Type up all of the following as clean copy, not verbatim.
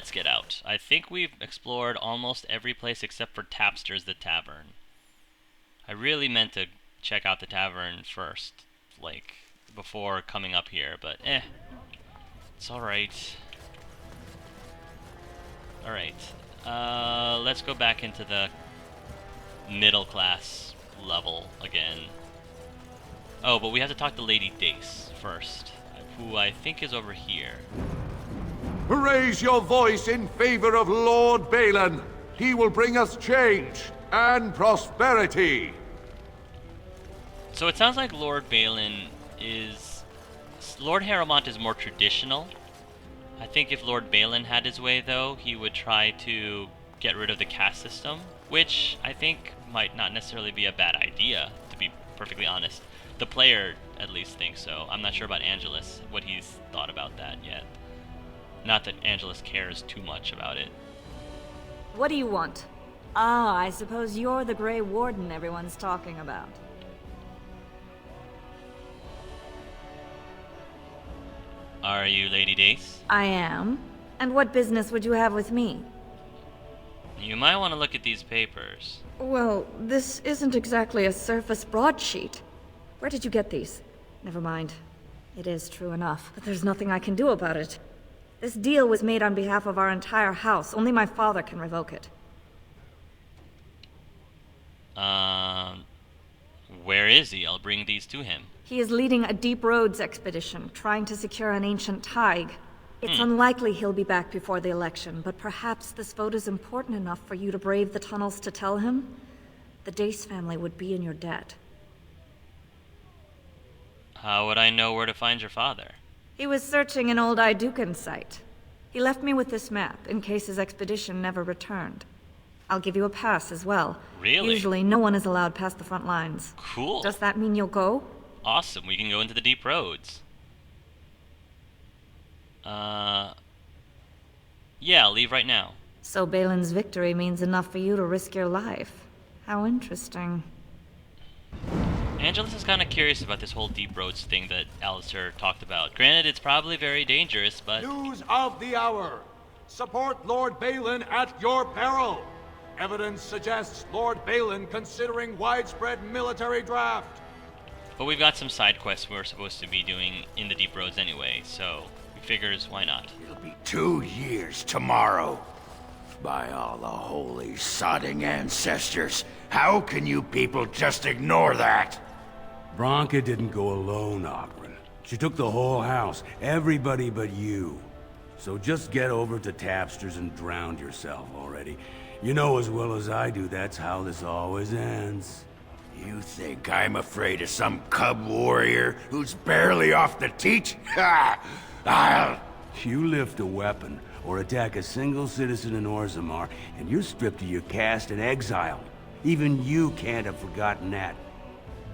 let's get out. I think we've explored almost every place except for Tapsters, the tavern. I really meant to check out the tavern first, like, before coming up here, but it's alright. Alright, let's go back into the middle class level again. Oh, but we have to talk to Lady Dace first, who I think is over here. Raise your voice in favor of Lord Balin. He will bring us change and prosperity. So it sounds like Lord Harrowmont is more traditional. I think if Lord Balin had his way, though, he would try to get rid of the caste system, which I think might not necessarily be a bad idea, to be perfectly honest. The player at least thinks so. I'm not sure about Angelus, what he's thought about that yet. Not that Angelus cares too much about it. What do you want? Ah, I suppose you're the Grey Warden everyone's talking about. Are you Lady Dace? I am. And what business would you have with me? You might want to look at these papers. Well, this isn't exactly a surface broadsheet. Where did you get these? Never mind. It is true enough, but there's nothing I can do about it. This deal was made on behalf of our entire house. Only my father can revoke it. Where is he? I'll bring these to him. He is leading a deep roads expedition, trying to secure an ancient thaig. It's unlikely he'll be back before the election, but perhaps this vote is important enough for you to brave the tunnels to tell him? The Dace family would be in your debt. How would I know where to find your father? He was searching an old Idukan site. He left me with this map, in case his expedition never returned. I'll give you a pass as well. Really? Usually no one is allowed past the front lines. Cool. Does that mean you'll go? Awesome, we can go into the deep roads. Yeah, I'll leave right now. So Balin's victory means enough for you to risk your life. How interesting. Angelus is kind of curious about this whole deep roads thing that Alistair talked about. Granted, it's probably very dangerous, but... News of the hour. Support Lord Balin at your peril. Evidence suggests Lord Balin considering widespread military draft. But we've got some side quests we're supposed to be doing in the deep roads anyway, so we figures why not. It'll be 2 years tomorrow. By all the holy sodding ancestors, how can you people just ignore that? Branca didn't go alone, Oghren. She took the whole house, everybody but you. So just get over to Tapsters and drown yourself already. You know as well as I do that's how this always ends. You think I'm afraid of some cub warrior who's barely off the teat? Ha! I'll... You lift a weapon or attack a single citizen in Orzammar, and you're stripped of your caste and exiled. Even you can't have forgotten that.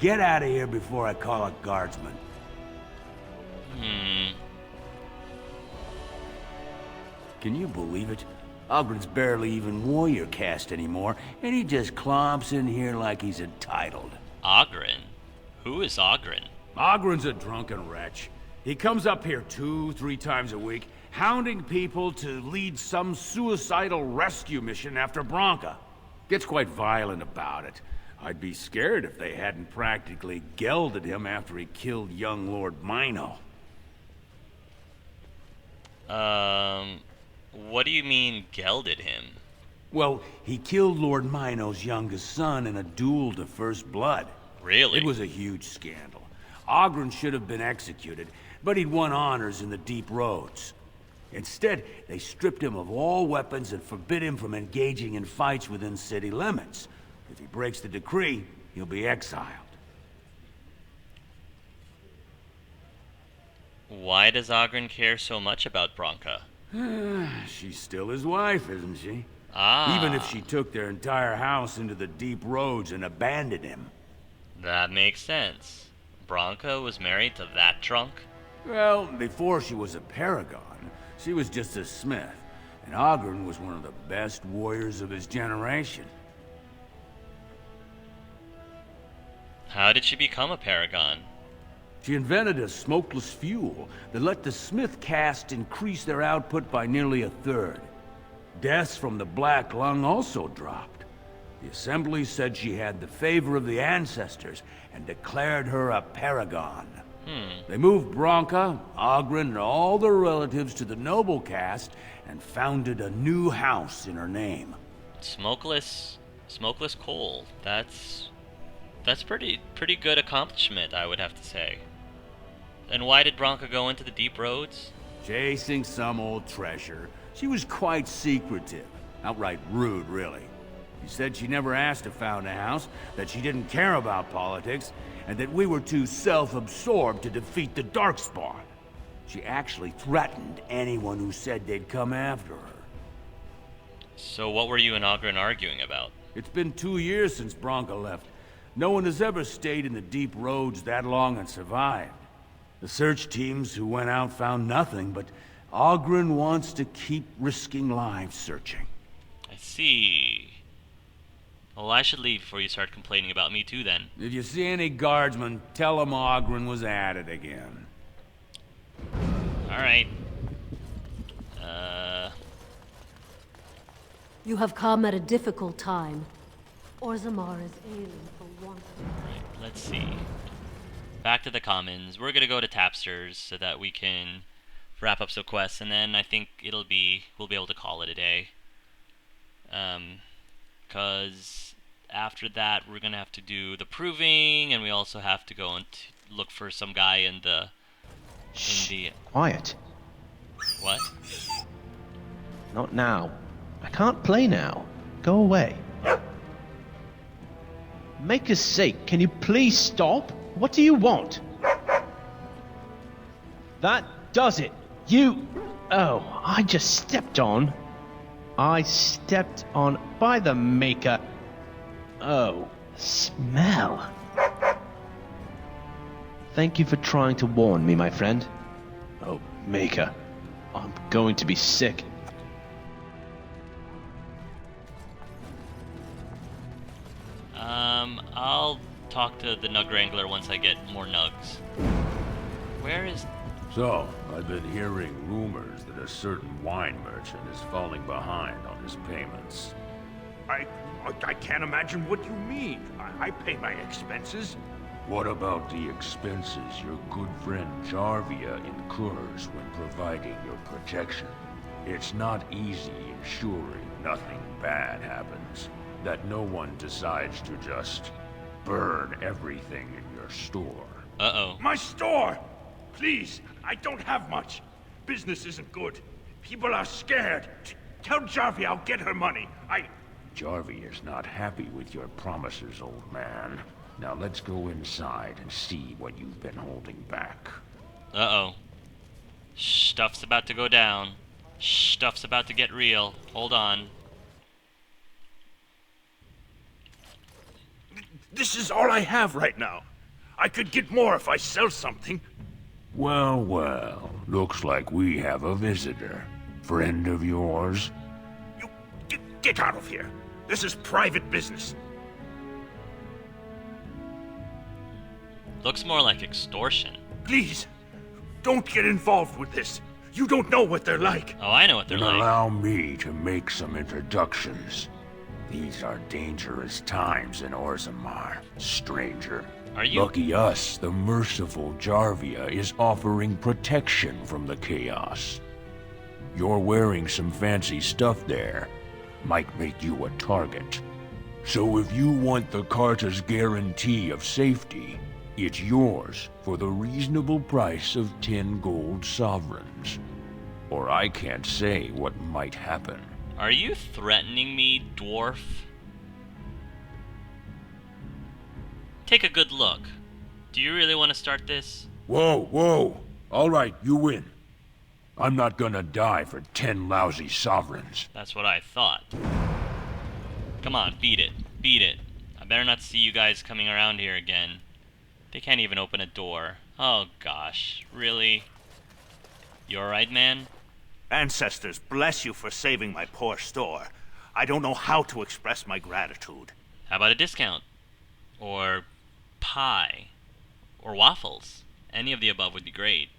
Get out of here before I call a guardsman. Can you believe it? Ogren's barely even warrior caste anymore, and he just clomps in here like he's entitled. Oghren? Who is Oghren? Ogren's a drunken wretch. He comes up here 2-3 times a week, hounding people to lead some suicidal rescue mission after Branca. Gets quite violent about it. I'd be scared if they hadn't practically gelded him after he killed young Lord Mino. What do you mean, gelded him? Well, he killed Lord Mino's youngest son in a duel to first blood. Really? It was a huge scandal. Oghren should have been executed, but he'd won honors in the deep roads. Instead, they stripped him of all weapons and forbid him from engaging in fights within city limits. If he breaks the decree, he'll be exiled. Why does Oghren care so much about Branca? She's still his wife, isn't she? Ah. Even if she took their entire house into the deep roads and abandoned him. That makes sense. Branca was married to that drunk? Well, before she was a paragon, she was just a smith. And Oghren was one of the best warriors of his generation. How did she become a paragon? She invented a smokeless fuel that let the smith caste increase their output by nearly 1/3. deaths from the Black Lung also dropped. The Assembly said she had the favor of the ancestors and declared her a paragon. They moved Branca, Oghren, and all their relatives to the noble caste and founded a new house in her name. Smokeless coal. That's pretty good accomplishment, I would have to say. And why did Branca go into the deep roads? Chasing some old treasure. She was quite secretive. Outright rude, really. She said she never asked to found a house, that she didn't care about politics, and that we were too self-absorbed to defeat the Darkspawn. She actually threatened anyone who said they'd come after her. So what were you and Oghren arguing about? It's been 2 years since Branca left. No one has ever stayed in the deep roads that long and survived. The search teams who went out found nothing, but Oghren wants to keep risking lives searching. I see. Well, I should leave before you start complaining about me too, then. If you see any guardsmen, tell them Oghren was at it again. Alright. You have come at a difficult time. Orzammar is ailing for want of... Right, let's see. Back to the commons. We're gonna go to Tapsters so that we can wrap up some quests, and then I think we'll be able to call it a day. Because after that we're gonna have to do the proving, and we also have to go and look for some guy in the... Quiet. What? Not now. I can't play now. Go away. Maker's sake, can you please stop? What do you want? That does it. You... Oh, I just stepped on. I stepped on by the Maker. Oh, smell. Thank you for trying to warn me, my friend. Oh, Maker. I'm going to be sick. I'll talk to the Nug Wrangler once I get more nugs. Where is... So, I've been hearing rumors that a certain wine merchant is falling behind on his payments. I can't imagine what you mean. I pay my expenses. What about the expenses your good friend Jarvia incurs when providing your protection? It's not easy ensuring nothing bad happens, that no one decides to just burn everything in your store. Uh-oh. My store! Please, I don't have much. Business isn't good. People are scared. Tell Jarvia I'll get her money. Jarvia's not happy with your promises, old man. Now let's go inside and see what you've been holding back. Uh-oh. Stuff's about to go down. Stuff's about to get real. Hold on. This is all I have right now. I could get more if I sell something. Well, well, looks like we have a visitor. Friend of yours? You get out of here. This is private business. Looks more like extortion. Please, don't get involved with this. You don't know what they're like. Oh, I know what they're Then like. allow me to make some introductions. These are dangerous times in Orzammar, stranger. Are you... Lucky us, the merciful Jarvia is offering protection from the chaos. You're wearing some fancy stuff there. Might make you a target. So if you want the Carta's guarantee of safety, it's yours for the reasonable price of 10 gold sovereigns. Or I can't say what might happen. Are you threatening me, dwarf? Take a good look. Do you really want to start this? Whoa, whoa! All right, you win. I'm not gonna die for 10 lousy sovereigns. That's what I thought. Come on, beat it. Beat it. I better not see you guys coming around here again. They can't even open a door. Oh gosh, really? You alright, man? Ancestors, bless you for saving my poor store. I don't know how to express my gratitude. How about a discount? Or pie? Or waffles? Any of the above would be great.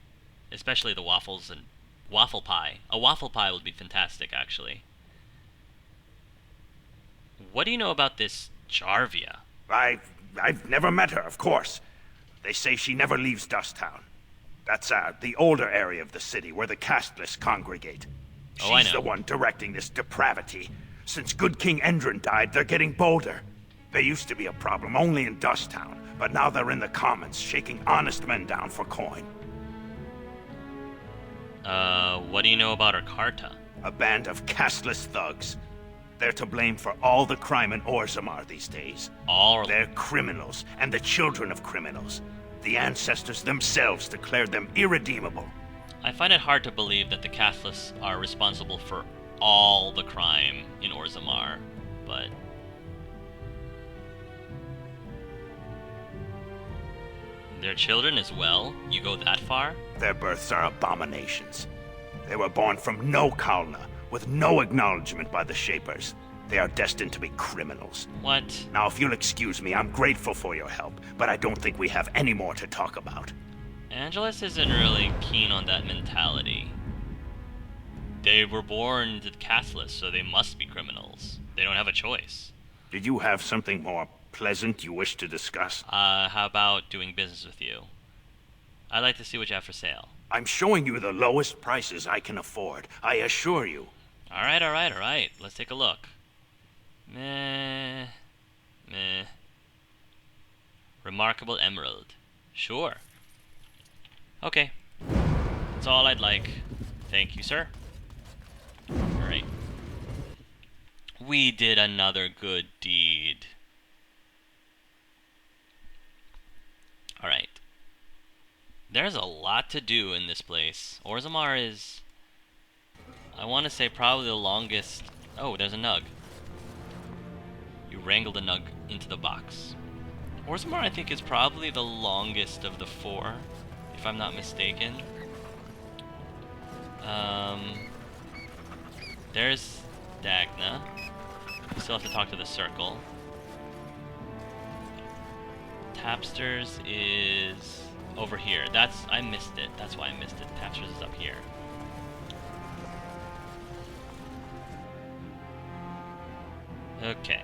Especially the waffles and waffle pie. A waffle pie would be fantastic, actually. What do you know about this Jarvia? I've never met her, of course. They say she never leaves Dusttown. That's the older area of the city where the casteless congregate. Oh, I She's know. the one directing this depravity. Since good King Endrin died, they're getting bolder. They used to be a problem only in Dusttown, but now they're in the commons, shaking honest men down for coin. What do you know about her Carta? A band of casteless thugs. They're to blame for all the crime in Orzammar these days. They're criminals, and the children of criminals. The ancestors themselves declared them irredeemable. I find it hard to believe that the Castless are responsible for all the crime in Orzammar, but... Their children as well? You go that far? Their births are abominations. They were born from no Kalna, with no acknowledgement by the Shapers. They are destined to be criminals. What? Now, if you'll excuse me, I'm grateful for your help, but I don't think we have any more to talk about. Angelus isn't really keen on that mentality. They were born to the Castless, so they must be criminals. They don't have a choice. Did you have something more pleasant you wish to discuss? How about doing business with you? I'd like to see what you have for sale. I'm showing you the lowest prices I can afford, I assure you. Alright. Let's take a look. Meh. Remarkable emerald. Sure. Okay. That's all I'd like. Thank you, sir. Alright. We did another good deed. Alright. There's a lot to do in this place. Orzammar is, I want to say, probably the longest... Oh, there's a nug. You wrangled a nug into the box. Orzammar, I think, is probably the longest of the four, if I'm not mistaken. There's Dagna. We still have to talk to the circle. Tapsters is over here. I missed it. That's why I missed it. Tapsters is up here. Okay.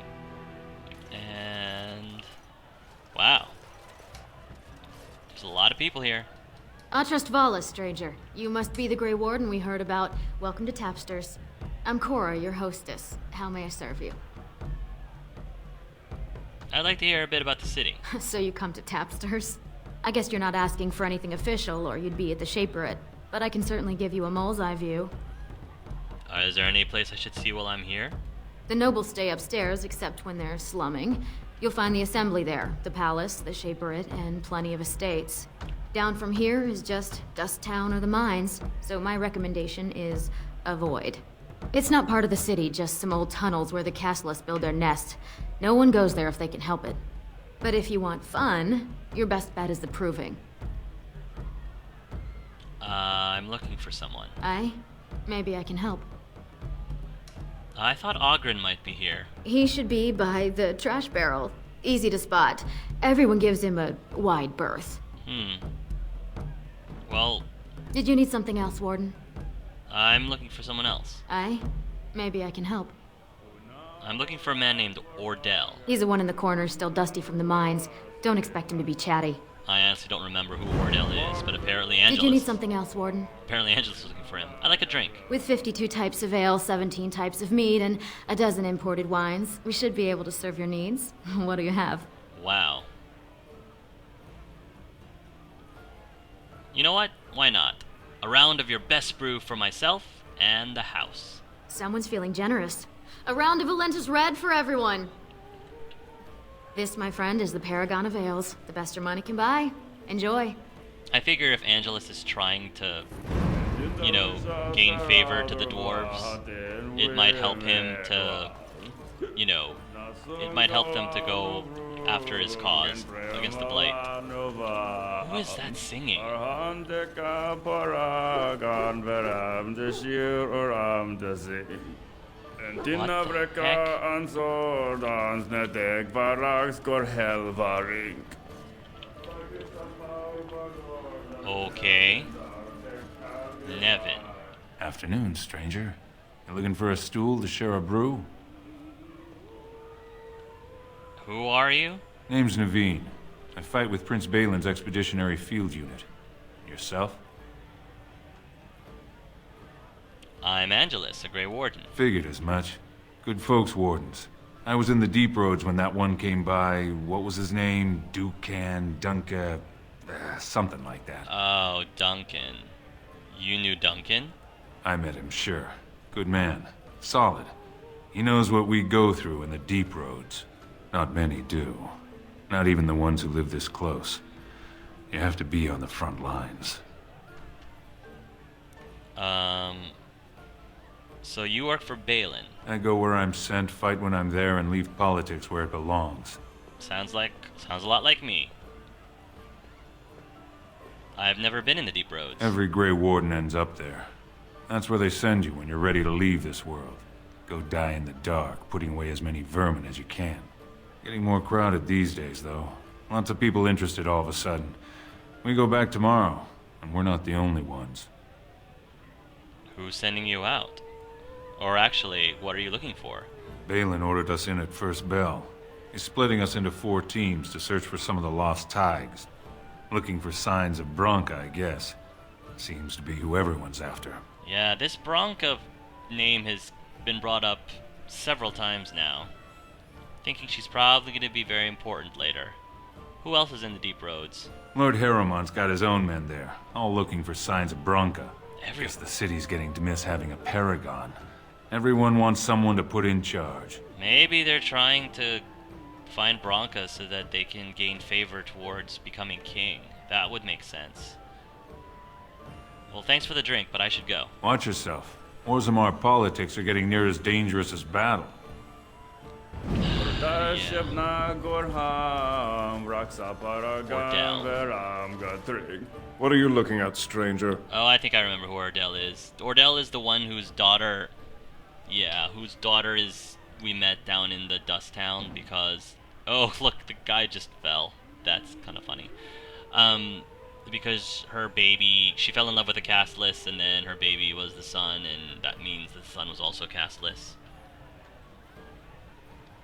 And... wow. There's a lot of people here. Atrust Vala, stranger. You must be the Grey Warden we heard about. Welcome to Tapsters. I'm Cora, your hostess. How may I serve you? I'd like to hear a bit about the city. So you come to Tapsters? I guess you're not asking for anything official, or you'd be at the Shaperate. But I can certainly give you a mole's eye view. Is there any place I should see while I'm here? The nobles stay upstairs, except when they're slumming. You'll find the assembly there, the palace, the Shaperate, and plenty of estates. Down from here is just Dusttown or the mines, so my recommendation is avoid. It's not part of the city, just some old tunnels where the castless build their nest. No one goes there if they can help it. But if you want fun, your best bet is the Proving. I'm looking for someone. Aye? Maybe I can help. I thought Oghren might be here. He should be by the trash barrel. Easy to spot. Everyone gives him a wide berth. Well... Did you need something else, Warden? I'm looking for someone else. Aye? Maybe I can help. I'm looking for a man named Ordell. He's the one in the corner, still dusty from the mines. Don't expect him to be chatty. I honestly don't remember who Ordell is, but apparently Angelus... Did you need something else, Warden? Apparently Angelus is looking for him. I'd like a drink. With 52 types of ale, 17 types of mead, and a dozen imported wines, we should be able to serve your needs. What do you have? Wow. You know what? Why not? A round of your best brew for myself and the house. Someone's feeling generous. A round of Valentis Red for everyone. This, my friend, is the paragon of ales. The best your money can buy. Enjoy. I figure if Angelus is trying to, you know, gain favor to the dwarves, it might help him to, you know, it might help them to go after his cause against the Blight. Who is that singing? What the heck? Okay. Naveen. Afternoon, stranger. You looking for a stool to share a brew? Who are you? Name's Naveen. I fight with Prince Balin's Expeditionary Field Unit. Yourself? I'm Angelus, a Grey Warden. Figured as much. Good folks, Wardens. I was in the Deep Roads when that one came by. What was his name? Dunca... something like that. Oh, Duncan. You knew Duncan? I met him, sure. Good man. Solid. He knows what we go through in the Deep Roads. Not many do. Not even the ones who live this close. You have to be on the front lines. So you work for Balin? I go where I'm sent, fight when I'm there, and leave politics where it belongs. Sounds a lot like me. I've never been in the Deep Roads. Every Grey Warden ends up there. That's where they send you when you're ready to leave this world. Go die in the dark, putting away as many vermin as you can. Getting more crowded these days, though. Lots of people interested all of a sudden. We go back tomorrow, and we're not the only ones. Who's sending you out? Or actually, what are you looking for? Balin ordered us in at first bell. He's splitting us into 4 teams to search for some of the lost Tigers. Looking for signs of Branca, I guess. Seems to be who everyone's after. Yeah, this Branca name has been brought up several times now. Thinking she's probably going to be very important later. Who else is in the Deep Roads? Lord Harriman's got his own men there, all looking for signs of Branca. Guess the city's getting to miss having a paragon. Everyone wants someone to put in charge. Maybe they're trying to find Branca so that they can gain favor towards becoming king. That would make sense. Well, thanks for the drink, but I should go. Watch yourself. Orzammar Politics are getting near as dangerous as battle. What are you looking at, stranger? Oh, I think I remember who Ordell is. Ordell is the one whose daughter... Yeah, whose daughter is... We met down in the Dust Town because... Oh, look, the guy just fell. That's kind of funny. Because her baby... She fell in love with a castless, and then her baby was the son, and that means the son was also castless.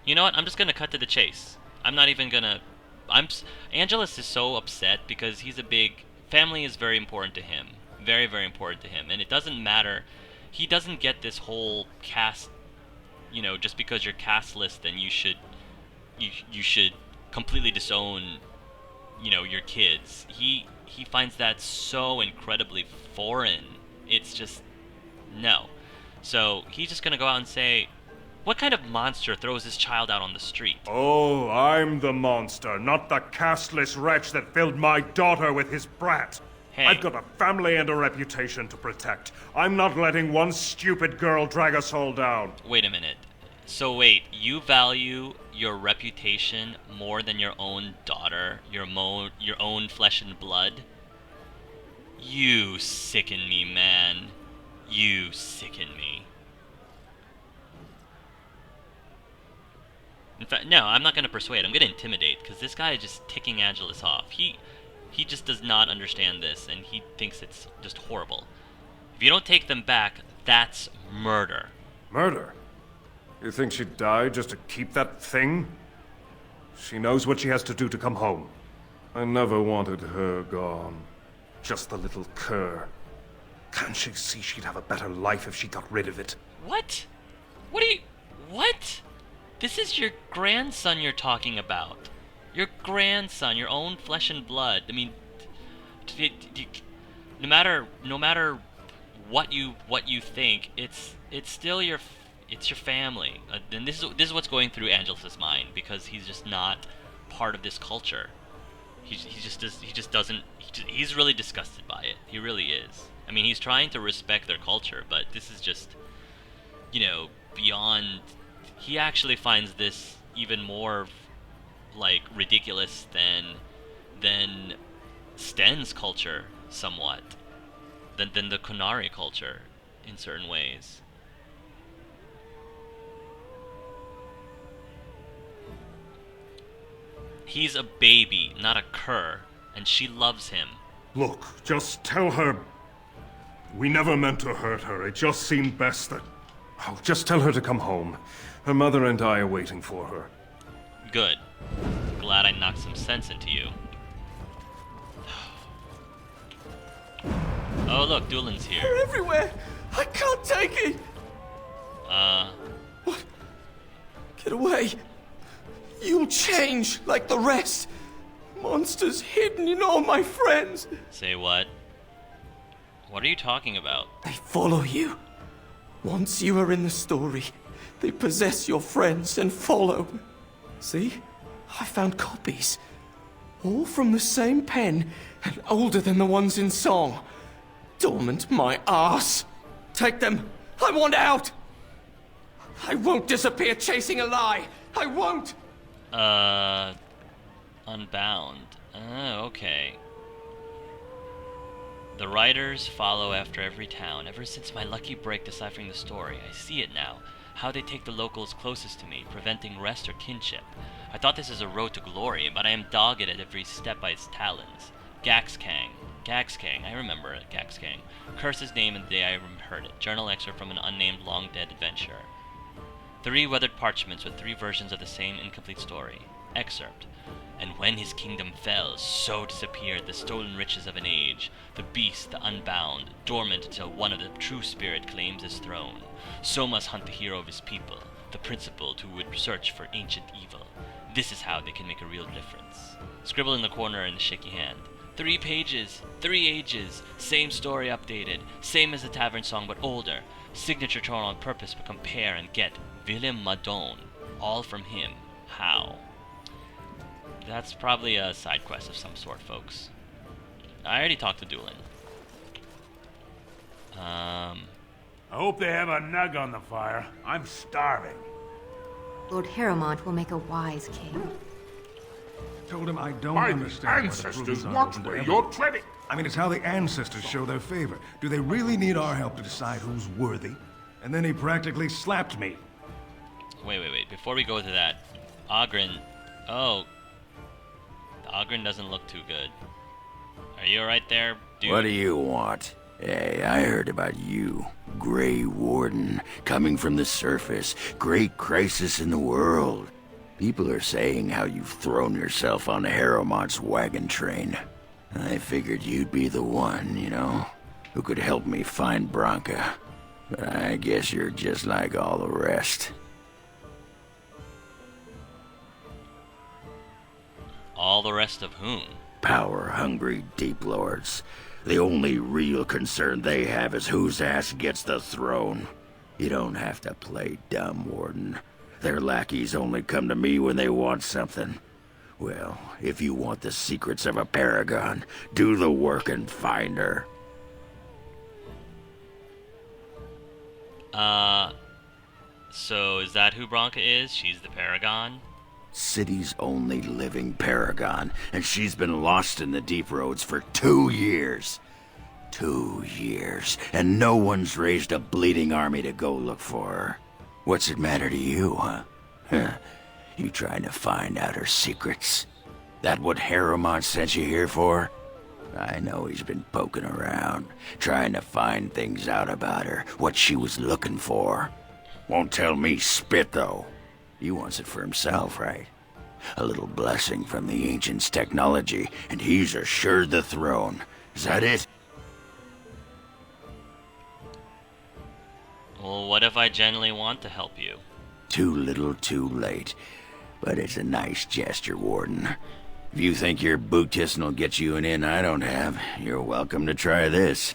You know what? I'm just gonna cut to the chase. I'm not even gonna... Angelus is so upset because he's a big... Family is very important to him. Very, very important to him. And it doesn't matter. He doesn't get this whole caste... You know, just because you're castless, then you should... You should completely disown, you know, your kids. He finds that so incredibly foreign. It's just... No. So, he's just gonna go out and say... What kind of monster throws his child out on the street? Oh, I'm the monster, not the castless wretch that filled my daughter with his brat. Hey. I've got a family and a reputation to protect. I'm not letting one stupid girl drag us all down. Wait a minute. So wait, you value your reputation more than your own daughter, your own flesh and blood? You sicken me, man. You sicken me. In fact, no, I'm not going to persuade. I'm going to intimidate, because this guy is just ticking Angelus off. He just does not understand this, and he thinks it's just horrible. If you don't take them back, that's murder. Murder? You think she'd die just to keep that thing? She knows what she has to do to come home. I never wanted her gone. Just the little cur. Can't she see she'd have a better life if she got rid of it? What? What? This is your grandson you're talking about. Your grandson, your own flesh and blood. I mean, no matter what you think, it's still your family. And this is what's going through Angelus's mind, because he's just not part of this culture. He's really disgusted by it. He really is. I mean, he's trying to respect their culture, but this is just, you know, beyond. He actually finds this even more, like, ridiculous than Sten's culture, somewhat, than the Kunari culture, in certain ways. He's a baby, not a cur, and she loves him. Look, just tell her... We never meant to hurt her. It just seemed best that... Oh, just tell her to come home. Her mother and I are waiting for her. Good. glad I knocked some sense into you. Oh look, Doolin's here. They're everywhere! I can't take it! What? Get away! You'll change like the rest! Monsters hidden in all my friends! Say what? What are you talking about? They follow you. Once you are in the story, they possess your friends and follow. See? I found copies. All from the same pen and older than the ones in song. Dormant my arse. Take them. I want out. I won't disappear chasing a lie. I won't. Unbound. Okay. The writers follow after every town. Ever since my lucky break deciphering the story, I see it now. How they take the locals closest to me, preventing rest or kinship. I thought this is a road to glory, but I am dogged at every step by its talons. Gaxkang, I remember it, Gaxkang. Curse his name in the day I heard it. Journal excerpt from an unnamed long-dead adventure. 3 weathered parchments with 3 versions of the same incomplete story. Excerpt. And when his kingdom fell, so disappeared the stolen riches of an age, the beast, the unbound, dormant until one of the true spirit claims his throne. So must hunt the hero of his people, the principled who would search for ancient evil. This is how they can make a real difference. Scribble in the corner in a shaky hand. 3 pages, 3 ages, same story updated, same as the tavern song but older. Signature torn on purpose but compare and get Willem Madone. All from him. How? That's probably a side quest of some sort, folks. I already talked to Doolin. I hope they have a nug on the fire. I'm starving. Lord Harrowmont will make a wise king. Told him I don't By understand the ancestors, watch where you're treading. I mean, it's how the ancestors show their favor. Do they really need our help to decide who's worthy? And then he practically slapped me. Wait. Before we go to that, Oghren... Oh. Oghren doesn't look too good. Are you alright there, dude? What do you want? Hey, I heard about you. Grey Warden, coming from the surface. Great crisis in the world. People are saying how you've thrown yourself on Harrowmont's wagon train. I figured you'd be the one, you know, who could help me find Branca. But I guess you're just like all the rest. All the rest of whom? Power-hungry deep lords. The only real concern they have is whose ass gets the throne. You don't have to play dumb, Warden. Their lackeys only come to me when they want something. Well, if you want the secrets of a paragon, do the work and find her. So is that who Branca is? She's the paragon? City's only living paragon, and she's been lost in the deep roads for 2 years. 2 years, and no one's raised a bleeding army to go look for her. What's it matter to you, huh? You trying to find out her secrets? That what Harrowmont sent you here for? I know he's been poking around, trying to find things out about her, what she was looking for. Won't tell me spit, though. He wants it for himself, right? A little blessing from the ancients' technology, and he's assured the throne. Is that it? Well, what if I genuinely want to help you? Too little, too late. But it's a nice gesture, Warden. If you think your boot kissing will get you an in I don't have, you're welcome to try this.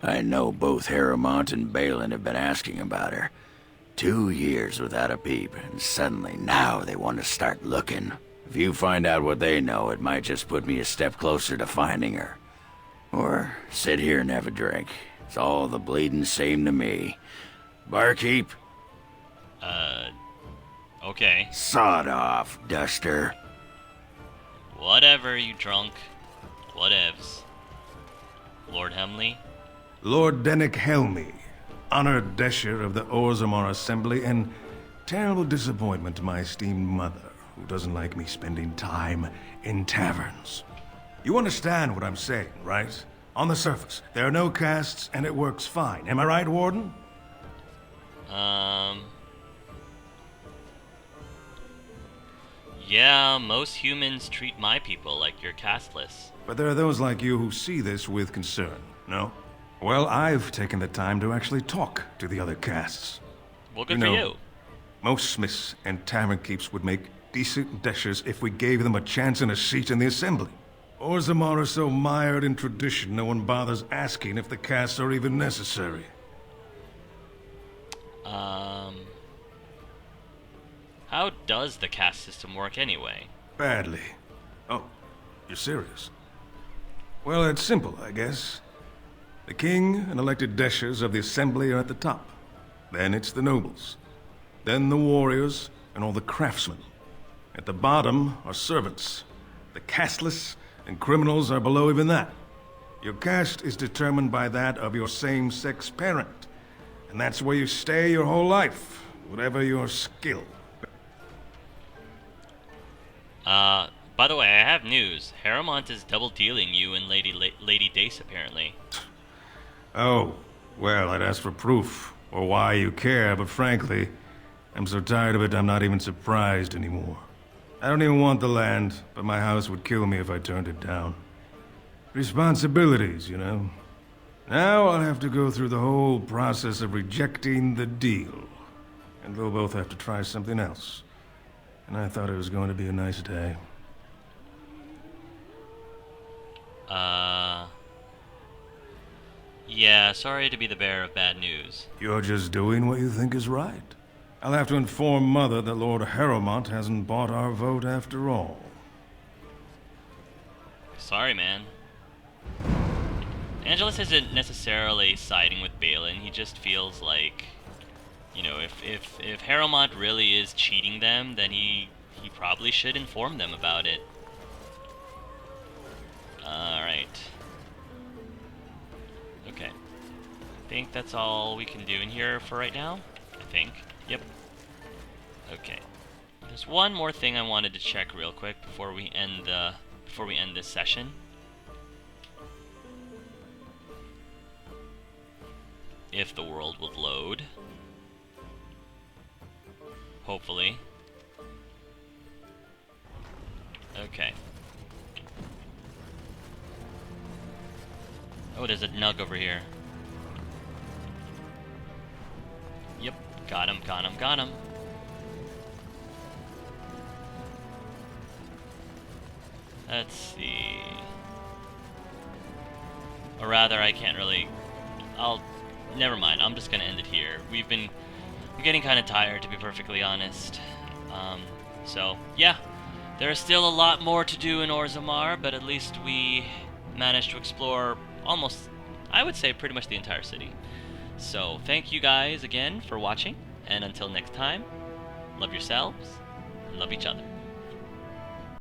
I know both Harrowmont and Balin have been asking about her. 2 years without a peep, and suddenly now they want to start looking. If you find out what they know, it might just put me a step closer to finding her. Or sit here and have a drink. It's all the bleeding same to me. Barkeep? Okay. Sod off, duster. Whatever, you drunk. Whatevs. Lord Hemley? Lord Dennick Helmy, honored Desher of the Orzammar Assembly, and terrible disappointment to my esteemed mother, who doesn't like me spending time in taverns. You understand what I'm saying, right? On the surface, there are no castes, and it works fine. Am I right, Warden? Yeah, most humans treat my people like you're casteless. But there are those like you who see this with concern, no? Well, I've taken the time to actually talk to the other castes. Well, good for you. Most smiths and tavern keeps would make decent dashers if we gave them a chance and a seat in the assembly. Orzammar are so mired in tradition, no one bothers asking if the castes are even necessary. How does the caste system work anyway? Badly. Oh, you're serious? Well, it's simple, I guess. The king and elected dashers of the assembly are at the top. Then it's the nobles. Then the warriors and all the craftsmen. At the bottom are servants. The casteless and criminals are below even that. Your caste is determined by that of your same-sex parent. And that's where you stay your whole life, whatever your skill. By the way, I have news. Heremont is double-dealing you and Lady Dace, apparently. Oh, well, I'd ask for proof, or why you care, but frankly, I'm so tired of it I'm not even surprised anymore. I don't even want the land, but my house would kill me if I turned it down. Responsibilities, you know. Now I'll have to go through the whole process of rejecting the deal. And we'll both have to try something else. And I thought it was going to be a nice day. Yeah, sorry to be the bearer of bad news. You're just doing what you think is right. I'll have to inform Mother that Lord Heremont hasn't bought our vote after all. Sorry, man. Angelus isn't necessarily siding with Balin, he just feels like, you know, if Heremont really is cheating them, then he probably should inform them about it. Alright. Okay. I think that's all we can do in here for right now. I think. Yep. Okay. There's one more thing I wanted to check real quick before we end this session. If the world will load. Hopefully. Okay. Oh, there's a nug over here. Yep, got him, got him, got him. Let's see. Or rather, I can't really... Never mind, I'm just gonna end it here. I'm getting kind of tired, to be perfectly honest. So, yeah. There's still a lot more to do in Orzammar, but at least we managed to explore almost, I would say, pretty much the entire city. So, thank you guys again for watching, and until next time, love yourselves, and love each other.